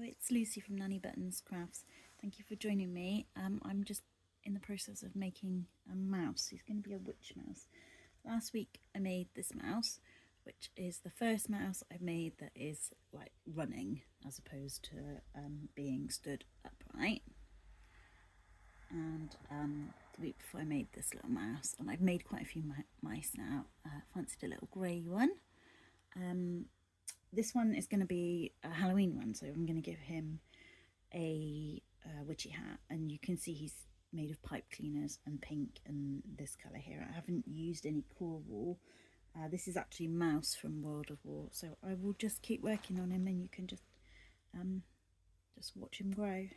it's Lucy from Nanny Buttons Crafts. Thank you for joining me. I'm just in the process of making a mouse. He's going to be a witch mouse. Last week I made this mouse, which is the first mouse I've made that is like running as opposed to being stood upright. And the week before I made this little mouse, and I've made quite a few mice now. Fancied a little grey one. This one is going to be a Halloween one, so I'm going to give him a witchy hat, and you can see he's made of pipe cleaners and pink and this colour here. I haven't used any core wool. This is actually Mouse from World of War, so I will just keep working on him and you can just watch him grow.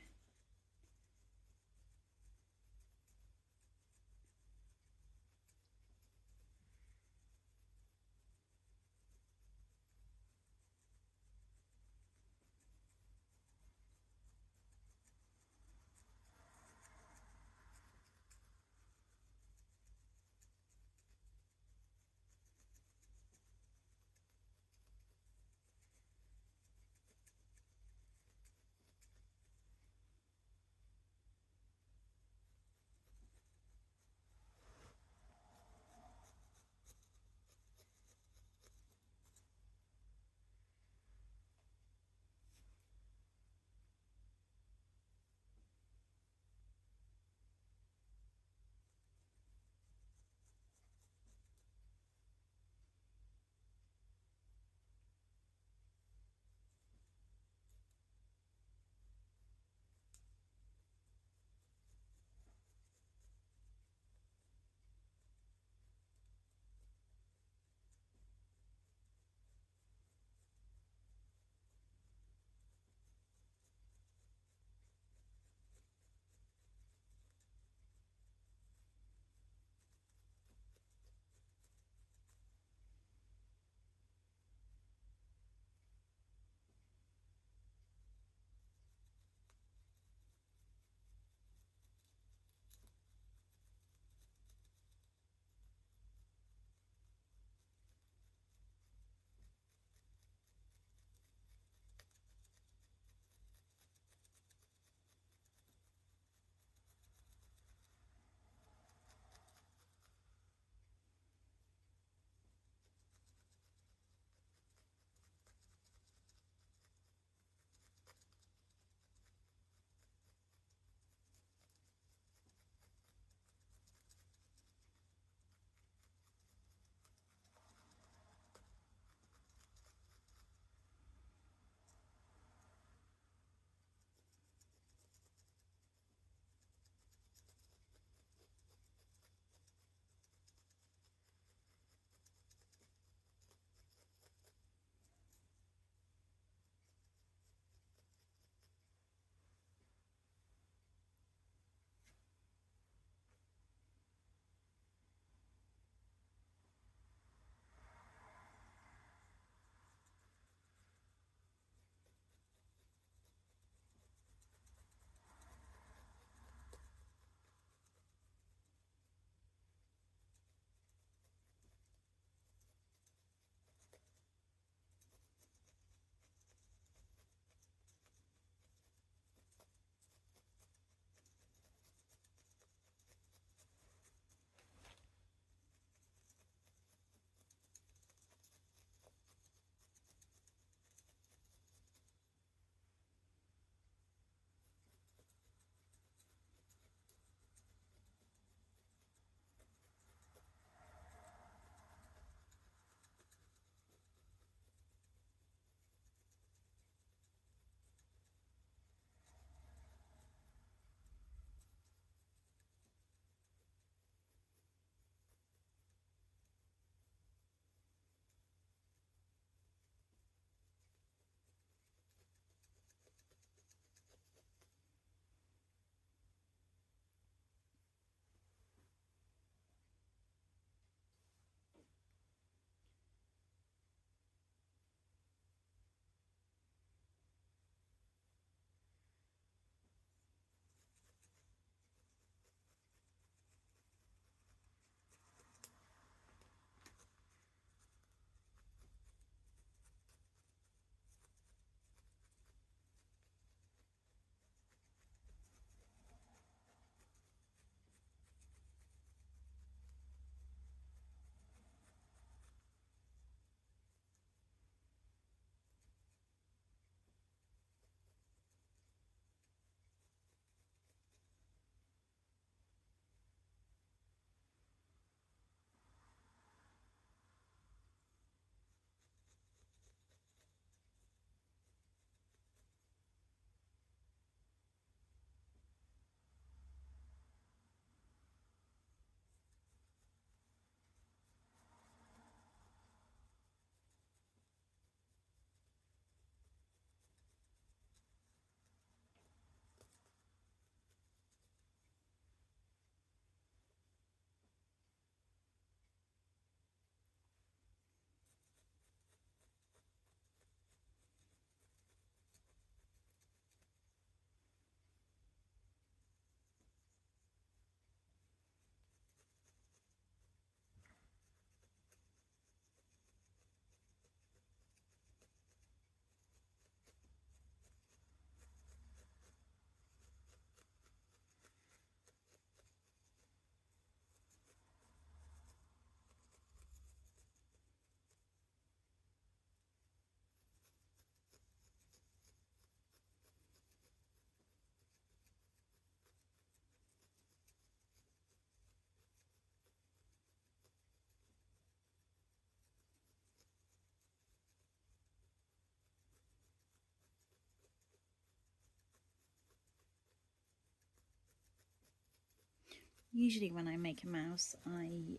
Usually when I make a mouse, I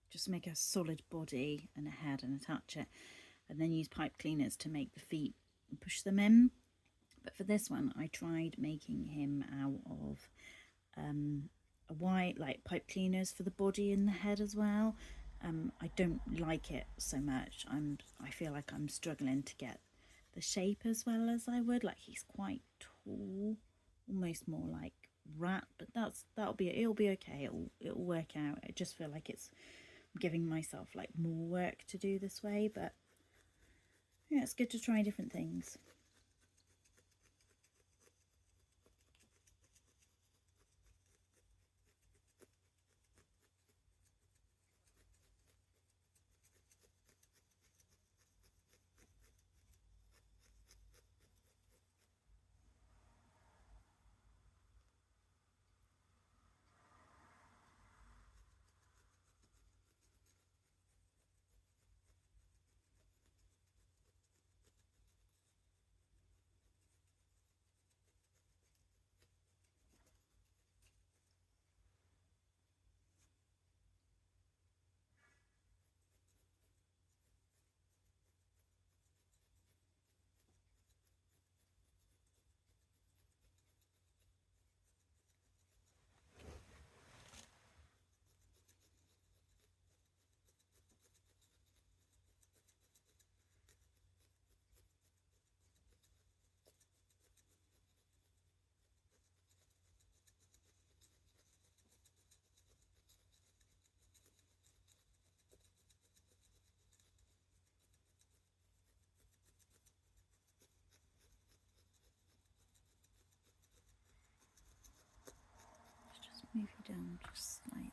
just make a solid body and a head and attach it, and then use pipe cleaners to make the feet and push them in. But for this one, I tried making him out of a white, like pipe cleaners for the body and the head as well. I don't like it so much. I feel like I'm struggling to get the shape as well as I would. Like, he's quite tall, almost more like rat, but it'll be okay. It'll work out. I just feel like I'm giving myself like more work to do this way, but yeah, it's good to try different things. Just move you down just slightly.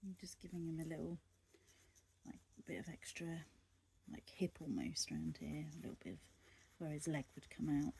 I'm just giving him a little, like, bit of extra, like, hip almost around here, a little bit of where his leg would come out.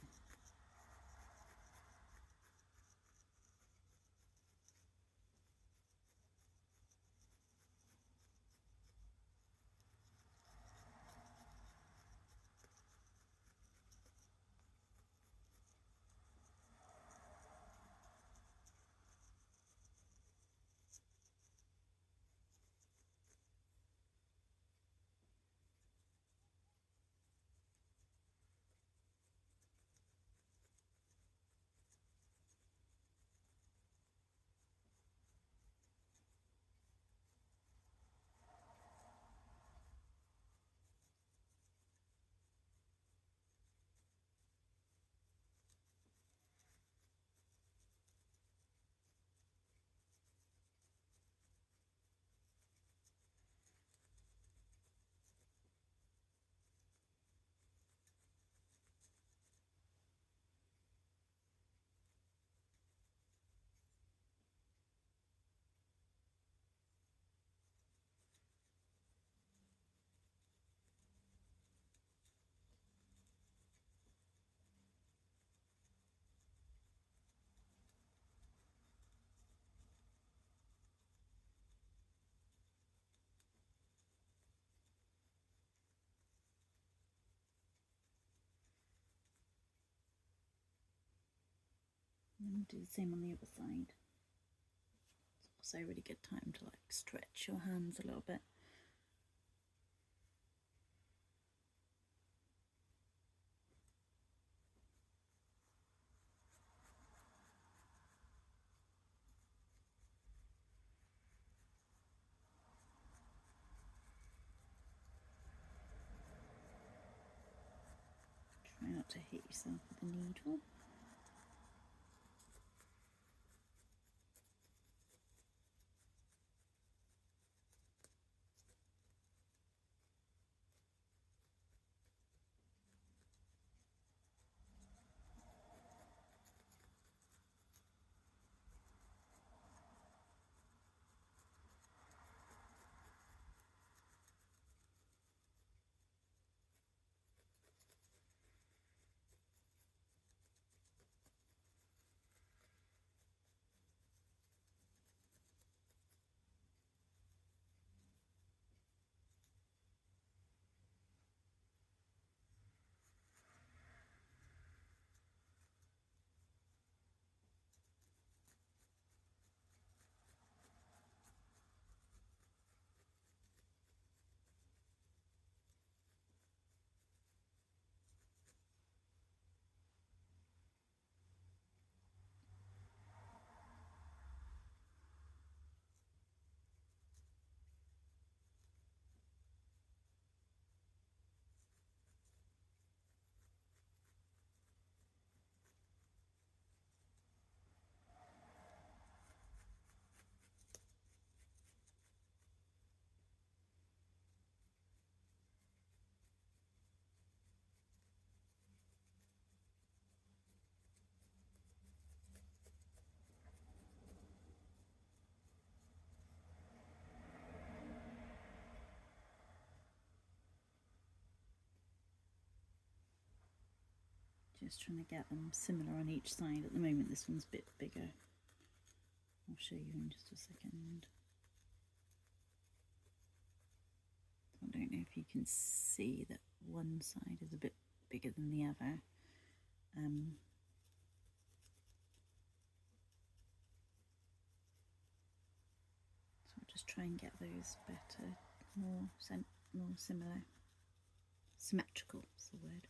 And do the same on the other side. It's also a really good time to like stretch your hands a little bit. Try not to hit yourself with the needle. Just trying to get them similar on each side. At the moment this one's a bit bigger. I'll show you in just a second. I don't know if you can see that one side is a bit bigger than the other. So I'll just try and get those better, more similar. Symmetrical is the word.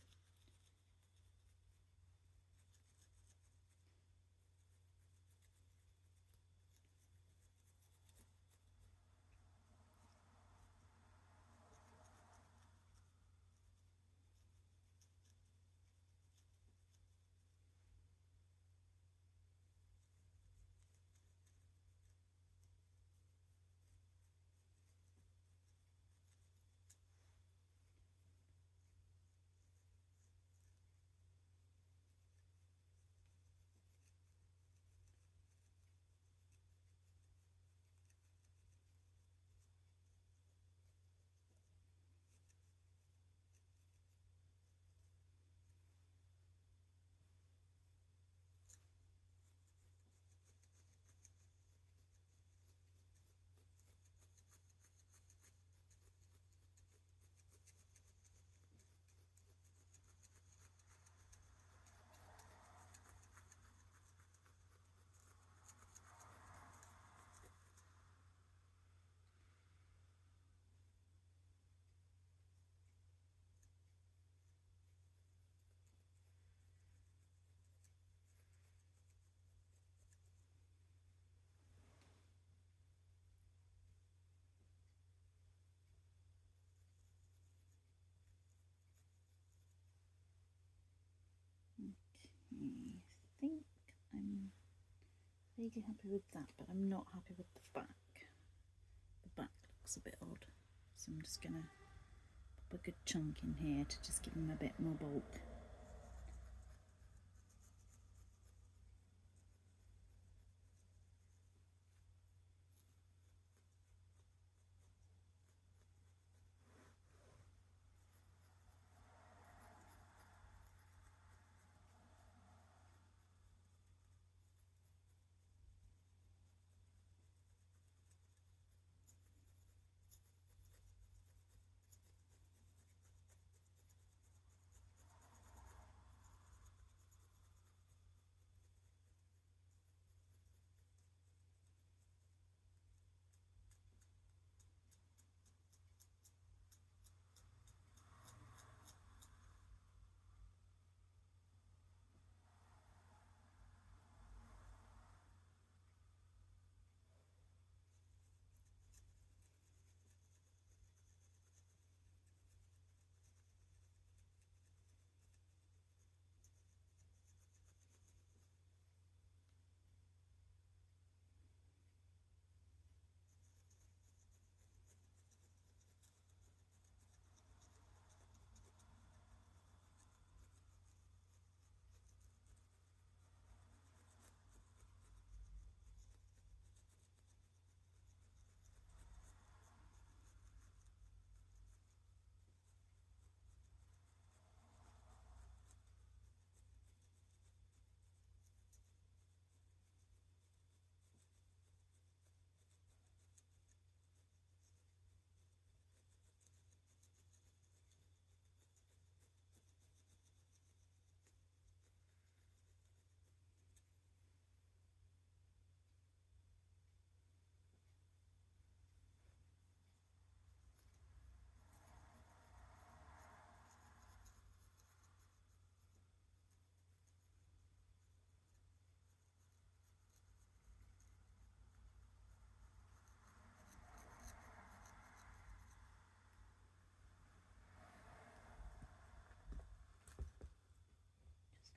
I think I'm vaguely happy with that, but I'm not happy with the back. The back looks a bit odd, so I'm just gonna put a good chunk in here to just give them a bit more bulk.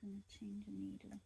going to change a needle.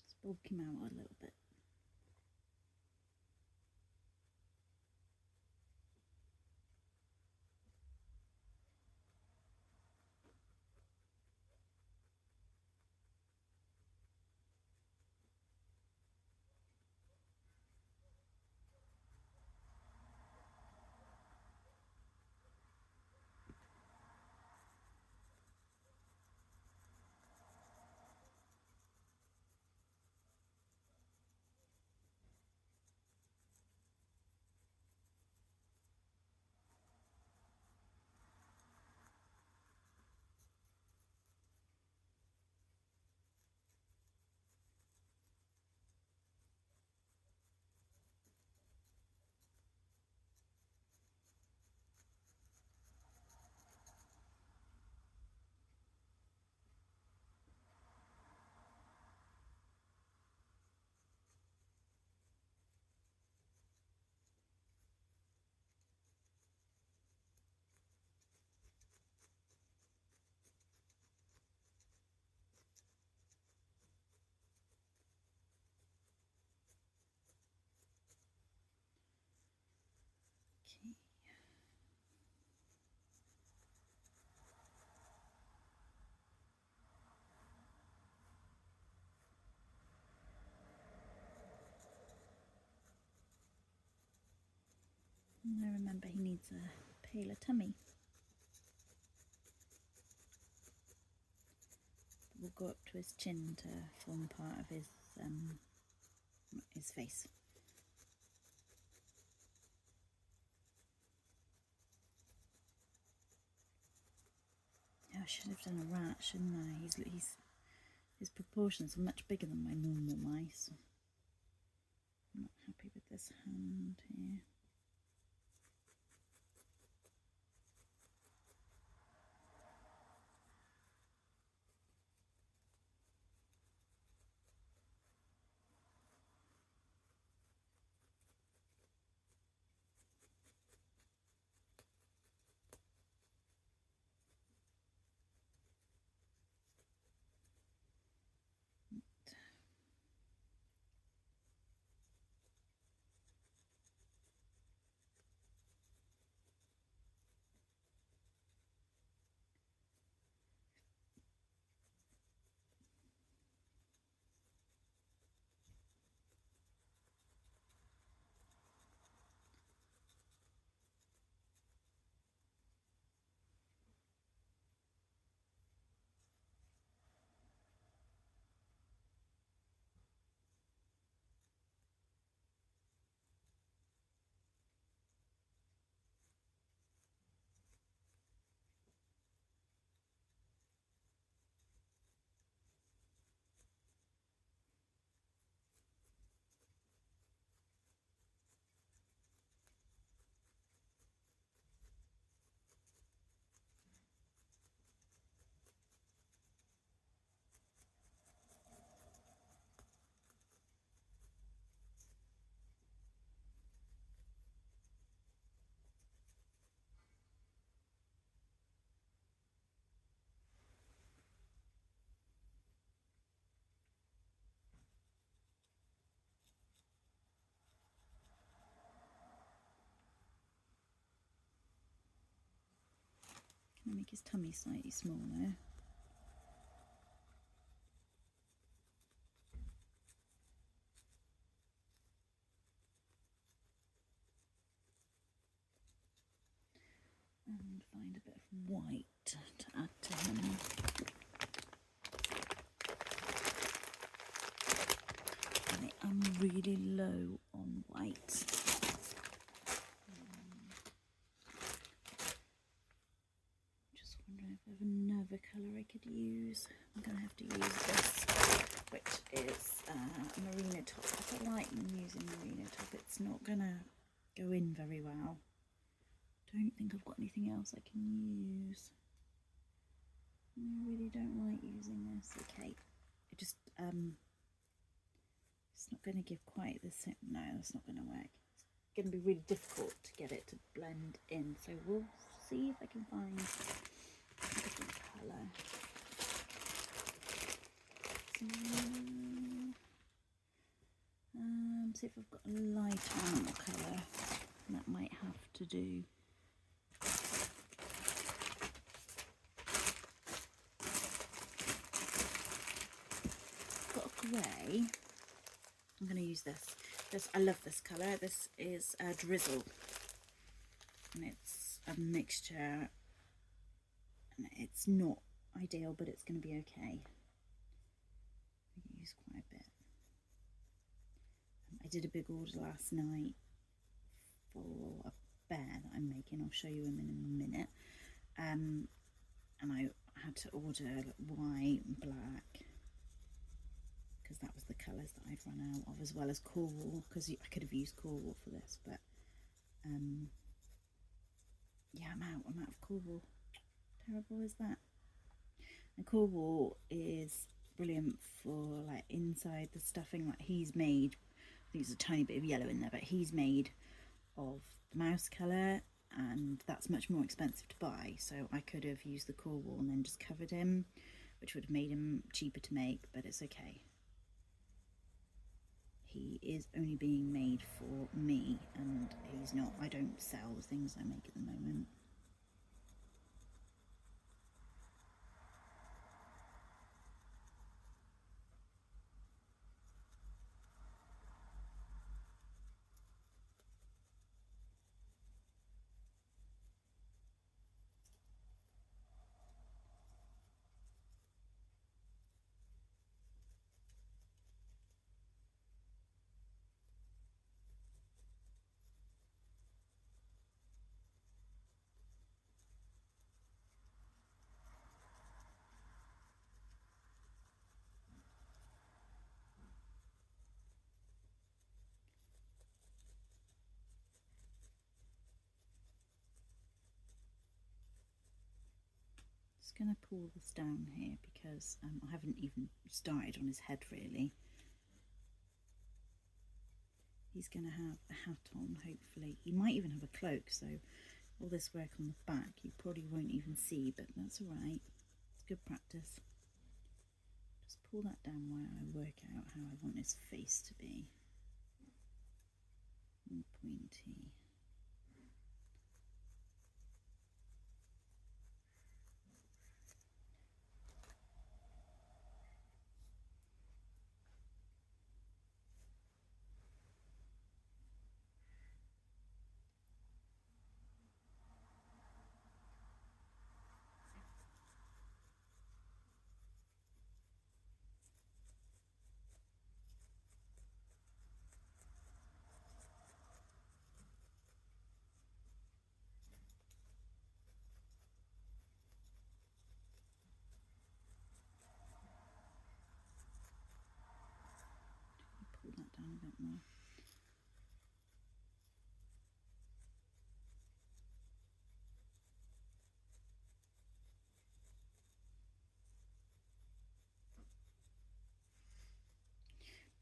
Let's bulk him out a little bit. Okay. Now remember, he needs a paler tummy. We'll go up to his chin to form part of his face. I should have done a rat, shouldn't I? His proportions are much bigger than my normal mice. I'm not happy with this hand here. I'll make his tummy slightly smaller. And find a bit of white to add to him. I'm really low on white. Just wondering if there's another colour I could use. I'm going to have to use this, which is Merino top. I don't like using Merino top. It's not going to go in very well. Don't think I've got anything else I can use. I really don't like using this. Okay, it just it's not going to give quite the same. No, that's not going to work. It's going to be really difficult to get it to blend in. So we'll see if I can find a different colour. So, see if I've got a light animal colour. That might have to do. Got a grey. I'm going to use this. I love this colour. This is a drizzle, and it's a mixture, and it's not ideal, but it's going to be okay. I use quite a bit. I did a big order last night for a bear that I'm making. I'll show you him in a minute. And I had to order white and black, because that was the colours that I'd run out of, as well as coral, because I could have used coral for this, but yeah, I'm out of coral. Terrible is that? And coral is brilliant for like inside the stuffing. Like he's made, I think there's a tiny bit of yellow in there, but he's made of the mouse colour, and that's much more expensive to buy, so I could have used the coral and then just covered him, which would have made him cheaper to make, but it's okay. He is only being made for me, and he's not, I don't sell the things I make at the moment. Just going to pull this down here because I haven't even started on his head really. He's going to have a hat on, hopefully. He might even have a cloak, so all this work on the back you probably won't even see, but that's alright. It's good practice. Just pull that down while I work out how I want his face to be. And pointy. Pull that down a bit more.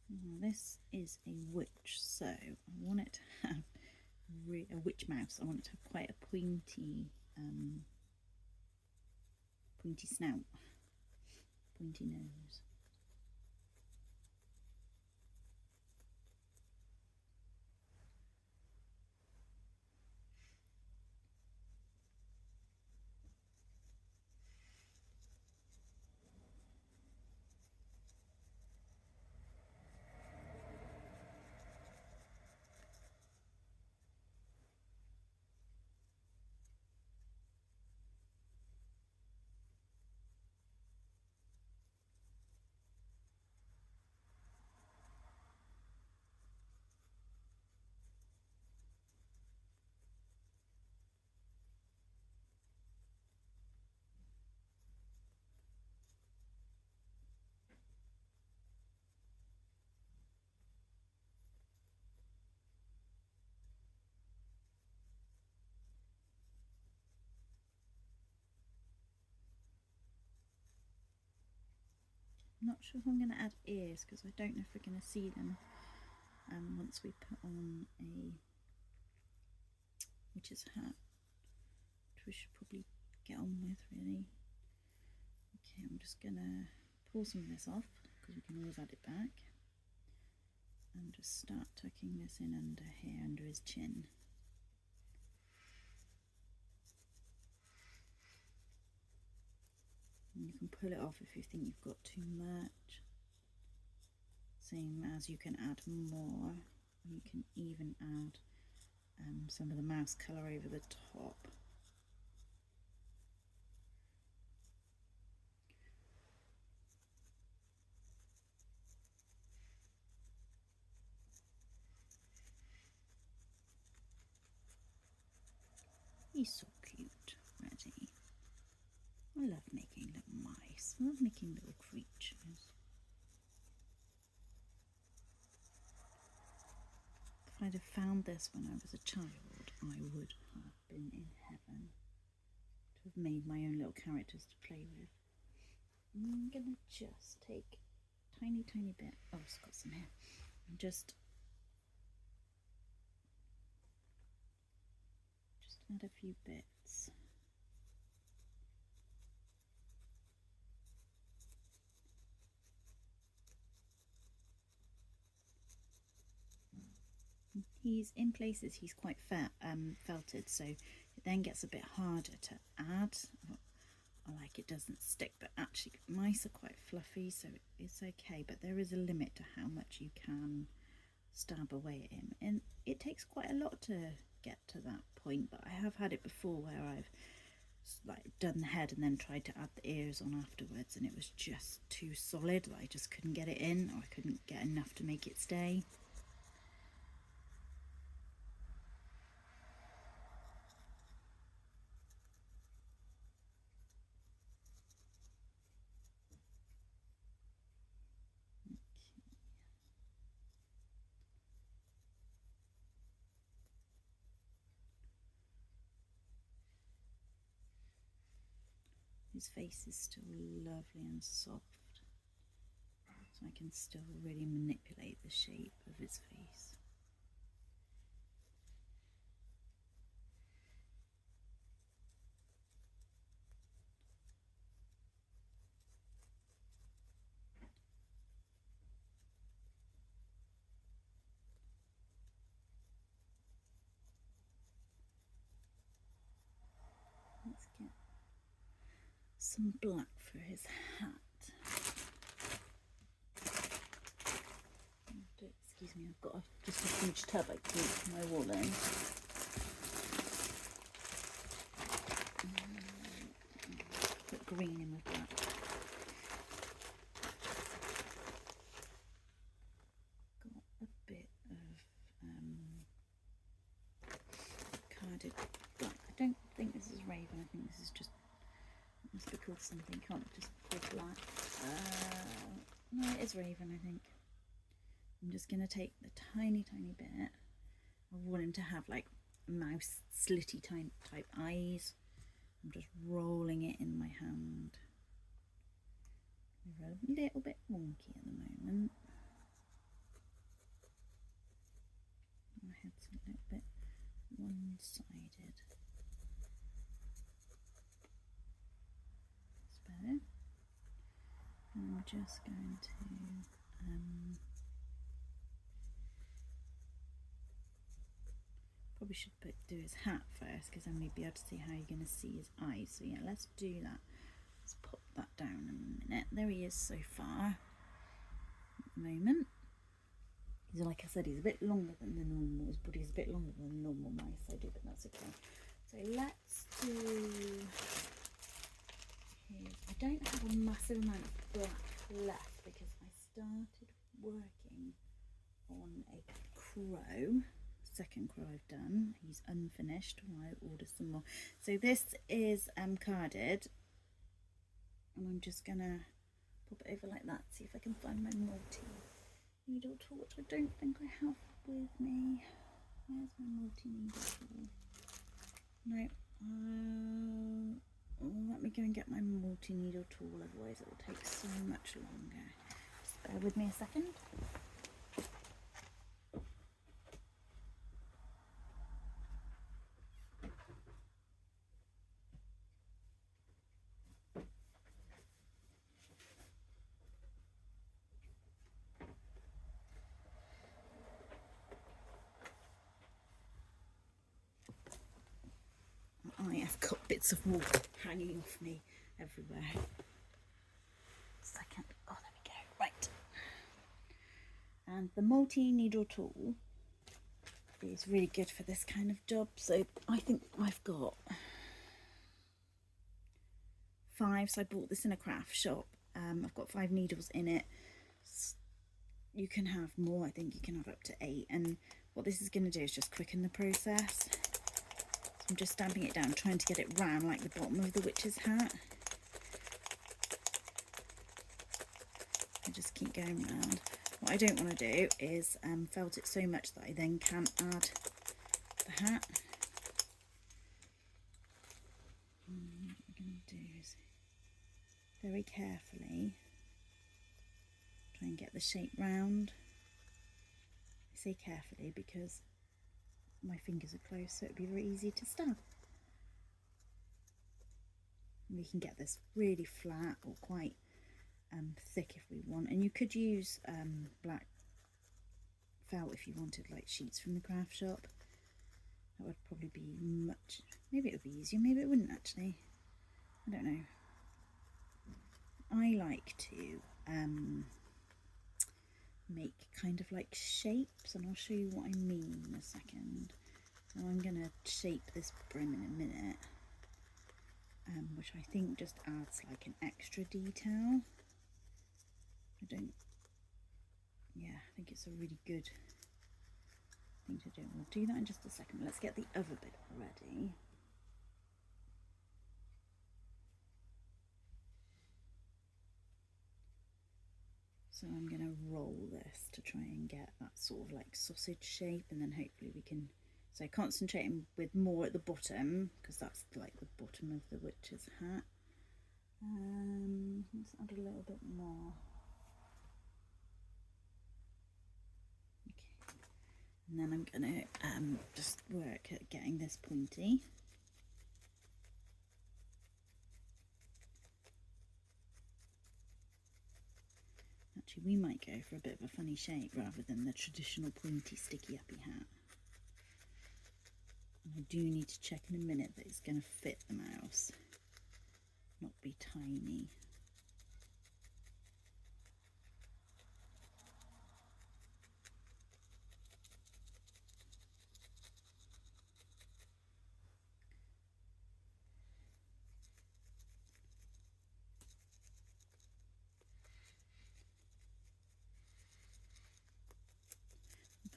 Now this is a witch, so I want it to have a witch mouse. I want it to have quite a pointy snout, pointy nose. not sure if I'm going to add ears because I don't know if we're going to see them once we put on a witch's hat, which we should probably get on with really. Okay, I'm just going to pull some of this off because we can always add it back, and just start tucking this in under here, under his chin. And you can pull it off if you think you've got too much. Same as you can add more, and you can even add some of the mouse colour over the top. He's so cute already. I love making little mice. I love making little creatures. If I'd have found this when I was a child, I would have been in heaven to have made my own little characters to play with. I'm gonna just take a tiny bit. Oh, it's got some here. And just add a few bits. He's in places he's quite felted, so it then gets a bit harder to add. I like it doesn't stick, but actually mice are quite fluffy, so it's okay, but there is a limit to how much you can stab away at him, and it takes quite a lot to get to that point. But I have had it before where I've like done the head and then tried to add the ears on afterwards, and it was just too solid. I just couldn't get it in, or I couldn't get enough to make it stay. His face is still lovely and soft, so I can still really manipulate the shape of his face. Let's get some black for his hat. Excuse me, I've got just a huge tub I can put my wool in. Put green in with black. Got a bit of carded black. I don't think this is raven, I think this is just, it must be called something, can't just be called black. No, it is raven, I think. I'm just going to take the tiny bit. I want him to have like mouse slitty type eyes. I'm just rolling it in my hand. They're a little bit wonky at the moment. My head's a little bit one-sided. That's better. And I'm just going to probably should do his hat first, because then we'd be able to see how you're going to see his eyes. So yeah, let's do that. Let's pop that down a minute. There he is so far at the moment. He's, like I said, he's a bit longer than the normal. His body's a bit longer than the normal mice I do, but that's okay. So let's do his, I don't have a massive amount of black left because I started working on a crow. Second crow I've done. He's unfinished while I order some more. So this is carded, and I'm just gonna pop it over like that. See if I can find my multi-needle tool, which I don't think I have with me. Where's my multi-needle tool? No. Let me go and get my multi-needle tool, otherwise it will take so much longer. Bear with me a second. I have got bits of wool hanging off me everywhere. Second. Oh, there we go. Right. And the multi-needle tool is really good for this kind of job. So I think I've got 5. So I bought this in a craft shop. I've got 5 needles in it. You can have more. I think you can have up to 8. And what this is going to do is just quicken the process. I'm just stamping it down, trying to get it round like the bottom of the witch's hat. I just keep going round. What I don't want to do is felt it so much that I then can't add the hat. What I'm going to do is very carefully try and get the shape round. I say carefully because my fingers are close, so it'd be very easy to stab. And we can get this really flat or quite thick if we want, and you could use black felt if you wanted, like sheets from the craft shop. That would probably be much, maybe it would be easier, maybe it wouldn't actually, I don't know. I like to make kind of like shapes, and I'll show you what I mean in a second. So I'm going to shape this brim in a minute, which I think just adds like an extra detail. I think it's a really good thing to do. We'll do that in just a second. Let's get the other bit ready. So I'm going to roll this to try and get that sort of like sausage shape, and then hopefully we can, so concentrating with more at the bottom because that's like the bottom of the witch's hat. Let's add a little bit more. Okay, and then I'm going to just work at getting this pointy. Actually, we might go for a bit of a funny shape rather than the traditional pointy sticky uppy hat. And I do need to check in a minute that it's going to fit the mouse, not be tiny.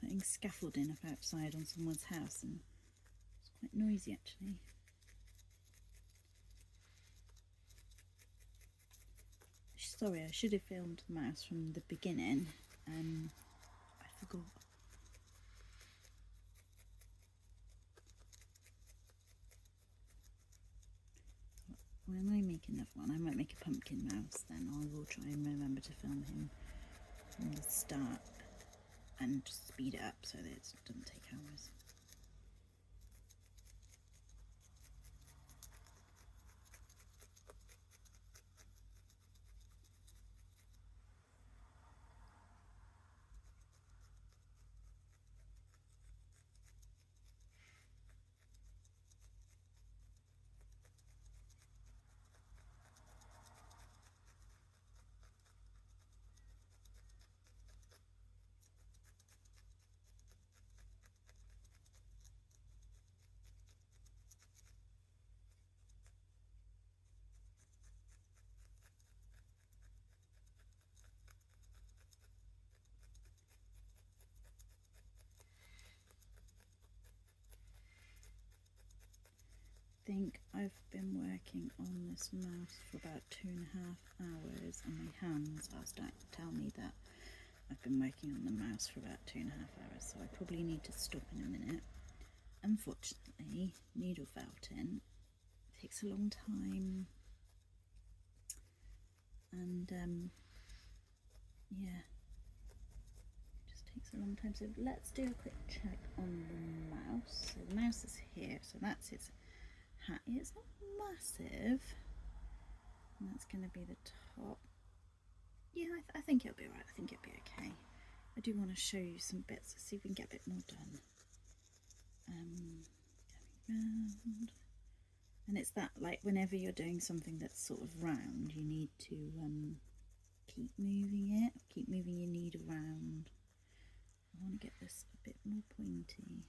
Putting scaffolding up outside on someone's house, and it's quite noisy actually. Sorry, I should have filmed the mouse from the beginning. I forgot. When I make another one, I might make a pumpkin mouse, then I will try and remember to film him from the start and just speed it up so that it doesn't take hours. I think I've been working on this mouse for about 2.5 hours, and my hands are starting to tell me that I've been working on the mouse for about 2.5 hours, so I probably need to stop in a minute. Unfortunately, needle felting takes a long time, and yeah, it just takes a long time. So let's do a quick check on the mouse. So the mouse is here, so that's its hat. It's not massive, and that's going to be the top. Yeah, I think it'll be right. I think it'll be okay. I do want to show you some bits. Let's see if we can get a bit more done. Going round. And it's that, like, whenever you're doing something that's sort of round, you need to keep moving it, keep moving your needle around. I want to get this a bit more pointy.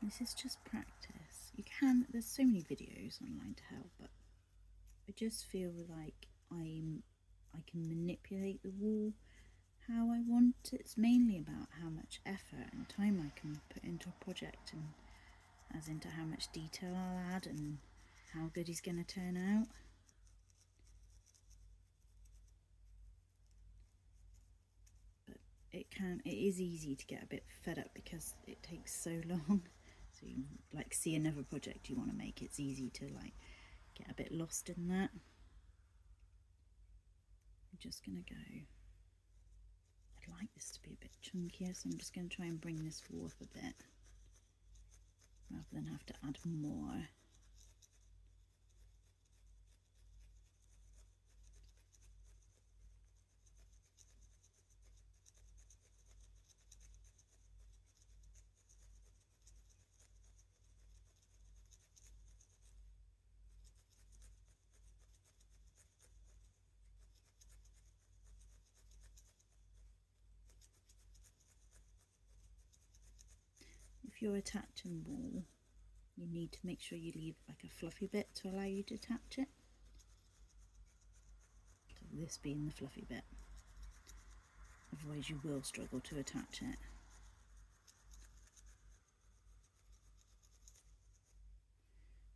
This is just practice. You can, there's so many videos online to help, but I just feel like I can manipulate the wool how I want. It's mainly about how much effort and time I can put into a project, and as into how much detail I'll add and how good he's going to turn out. But it is easy to get a bit fed up because it takes so long. So you like see another project you want to make, it's easy to like get a bit lost in that. I'm just going to go, I'd like this to be a bit chunkier, so I'm just going to try and bring this wool up a bit rather than have to add more. If you're attaching wool, you need to make sure you leave like a fluffy bit to allow you to attach it. So this being the fluffy bit. Otherwise you will struggle to attach it.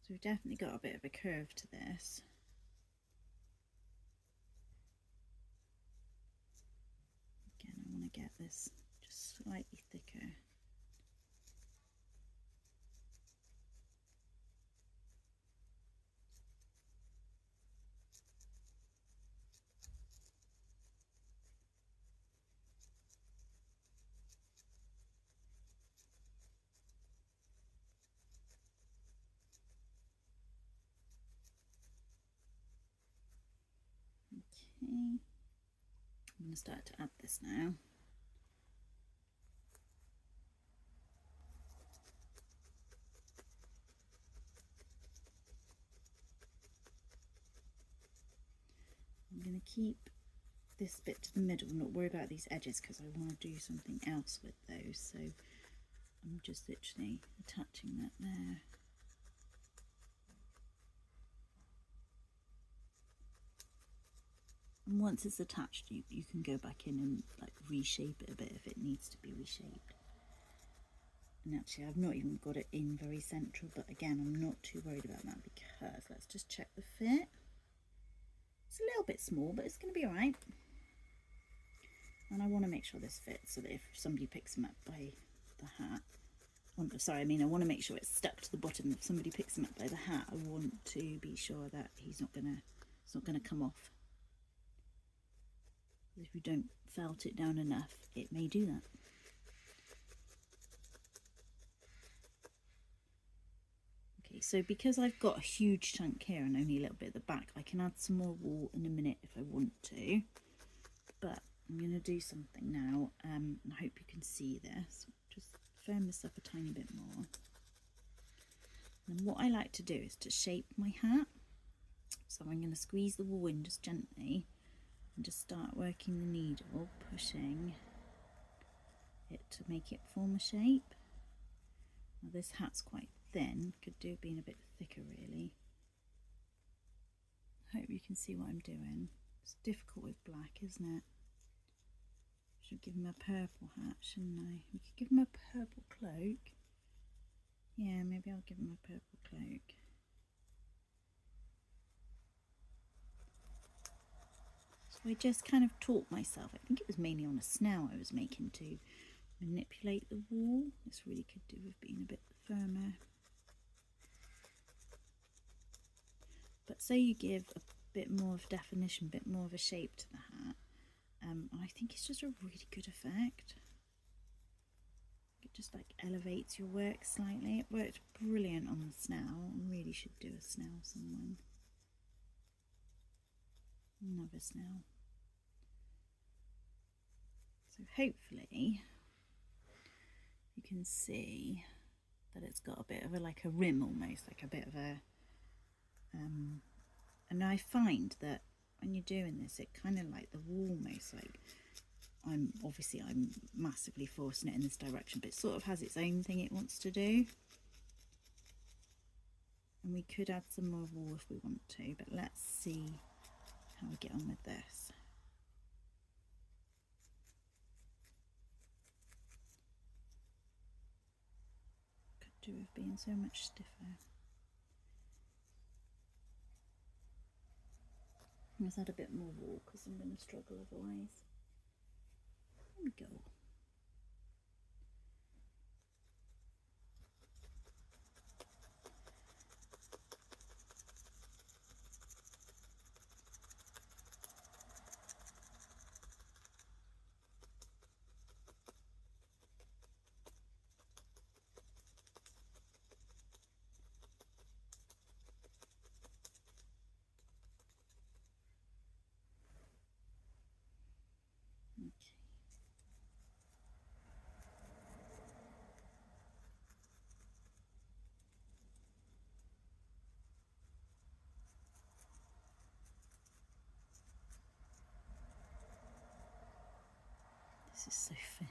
So we've definitely got a bit of a curve to this. Again, I want to get this just slightly thicker. Okay, I'm going to start to add this now. I'm going to keep this bit to the middle, not worry about these edges because I want to do something else with those. So I'm just literally attaching that there. And once it's attached, you can go back in and like reshape it a bit if it needs to be reshaped. And actually I've not even got it in very central, but again I'm not too worried about that because let's just check the fit. It's a little bit small, but it's going to be alright. And I want to make sure this fits so that if somebody picks them up by the hat, sorry, I mean I want to make sure it's stuck to the bottom. If somebody picks them up by the hat, I want to be sure that it's not gonna come off. If you don't felt it down enough, it may do that. Okay, so because I've got a huge chunk here and only a little bit at the back, I can add some more wool in a minute if I want to. But I'm going to do something now, and I hope you can see this. Just firm this up a tiny bit more. And what I like to do is to shape my hat. So I'm going to squeeze the wool in just gently and just start working the needle, pushing it to make it form a shape. Now this hat's quite thin, could do being a bit thicker really. I hope you can see what I'm doing. It's difficult with black, isn't it? Should give him a purple hat, shouldn't I? We could give him a purple cloak. Yeah, maybe I'll give him a purple cloak. So I just kind of taught myself, I think it was mainly on a snail I was making, to manipulate the wool. This really could do with being a bit firmer. But say you give a bit more of definition, a bit more of a shape to the hat, I think it's just a really good effect. It just like elevates your work slightly. It worked brilliant on the snail. I really should do a snail someone. Another snail. So hopefully you can see that it's got a bit of a like a rim, almost like a bit of a and I find that when you're doing this, it kind of like the wall, almost like I'm massively forcing it in this direction, but it sort of has its own thing it wants to do. And we could add some more wall if we want to, but let's see how we get on with this. Could do with being so much stiffer. Let's add a bit more wool because I'm going to struggle otherwise. There we go. This is so thin.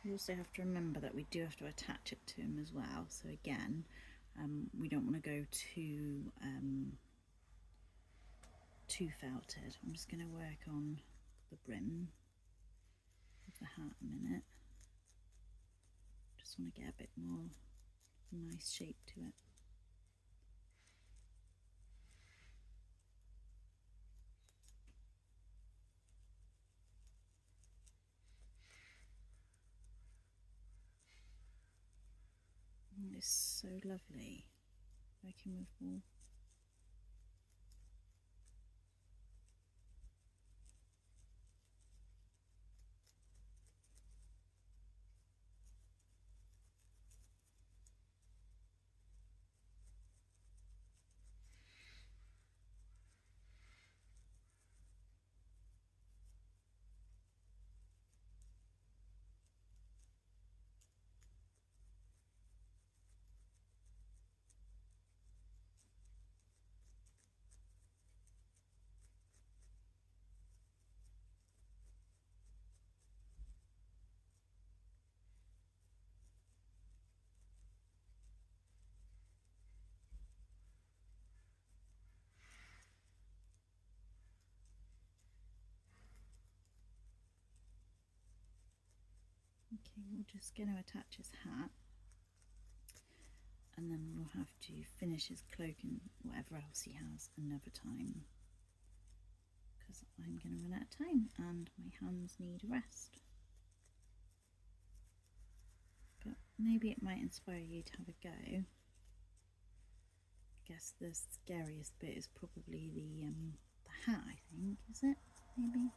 We also have to remember that we do have to attach it to him as well. So again, we don't want to go too felted. I'm just going to work on the brim of the hat a minute. Just want to get a bit more nice shape to it. It's so lovely working with wool. Okay, we're just going to attach his hat, and then we'll have to finish his cloak and whatever else he has another time, because I'm going to run out of time and my hands need a rest. But maybe it might inspire you to have a go. I guess the scariest bit is probably the hat, I think, is it? Maybe?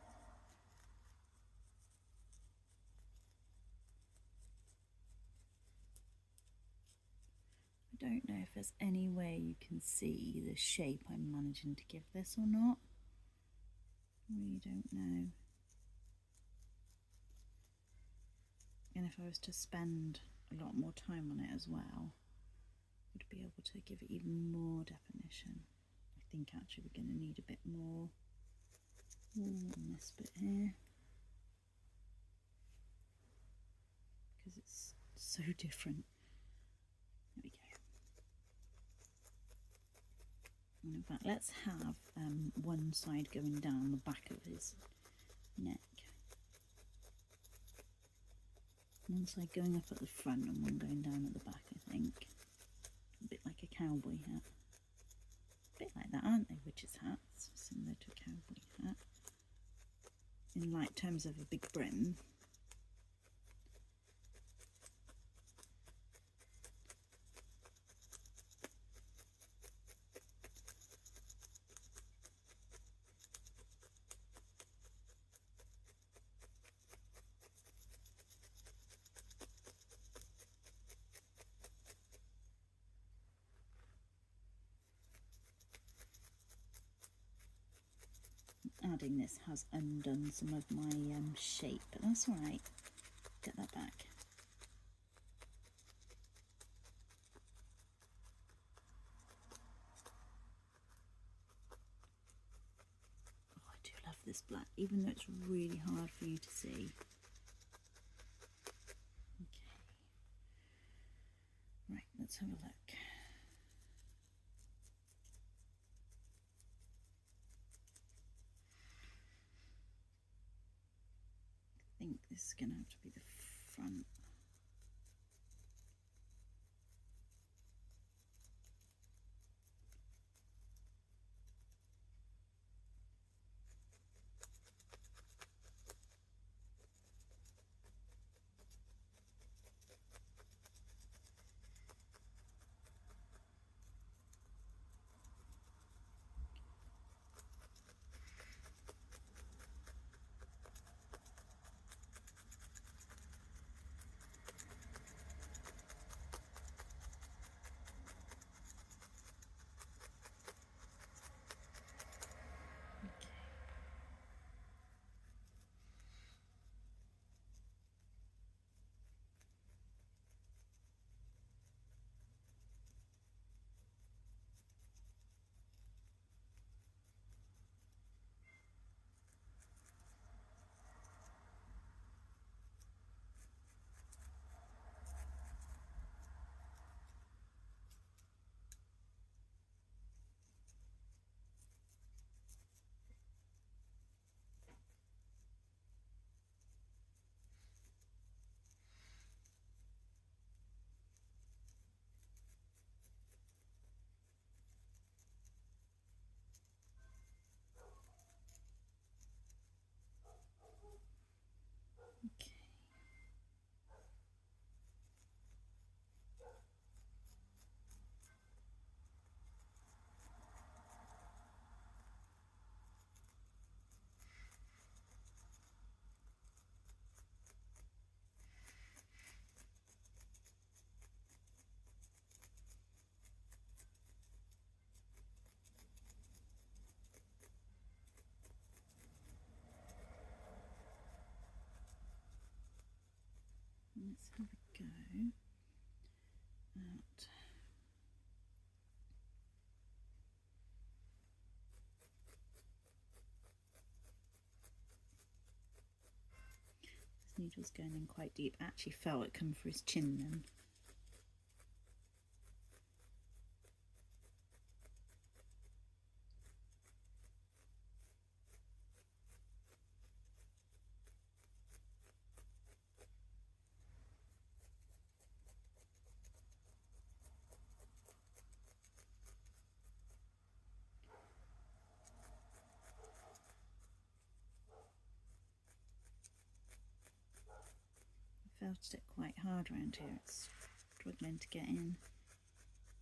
I don't know if there's any way you can see the shape I'm managing to give this or not. I really don't know. And if I was to spend a lot more time on it as well, I'd be able to give it even more definition. I think actually we're going to need a bit more wool on this bit here, because it's so different. There we go. And in fact, let's have one side going down the back of his neck, one side going up at the front and one going down at the back, I think. A bit like a cowboy hat. A bit like that, aren't they, witches' hats? It's similar to a cowboy hat in like terms of a big brim. Adding this has undone some of my shape, but that's all right. Get that back. Oh, I do love this black, even though it's really hard for you to see. Okay, right, let's have a look. I think this is going to have to be the front. Okay. Let's have a go at this needle's going in quite deep. I actually felt it come for his chin then. Felt it quite hard around here. It's struggling to get in.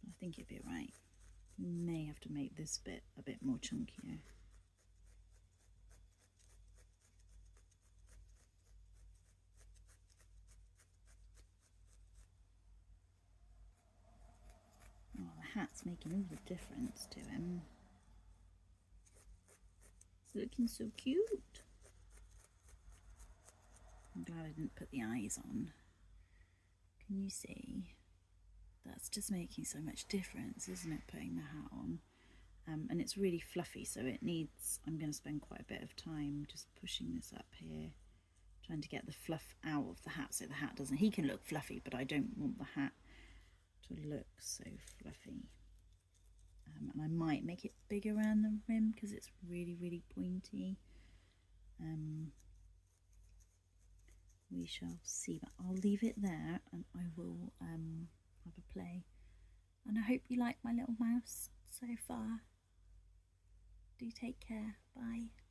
I think it'd be right. We may have to make this bit a bit more chunkier. Oh, the hat's making all the difference to him. It's looking so cute. I'm glad I didn't put the eyes on. Can you see? That's just making so much difference, isn't it, putting the hat on? And it's really fluffy, so it needs, I'm going to spend quite a bit of time just pushing this up here, trying to get the fluff out of the hat so the hat doesn't, he can look fluffy, but I don't want the hat to look so fluffy. And I might make it bigger around the rim because it's really, really pointy. We shall see, but I'll leave it there and I will have a play. And I hope you like my little mouse so far. Do take care. Bye.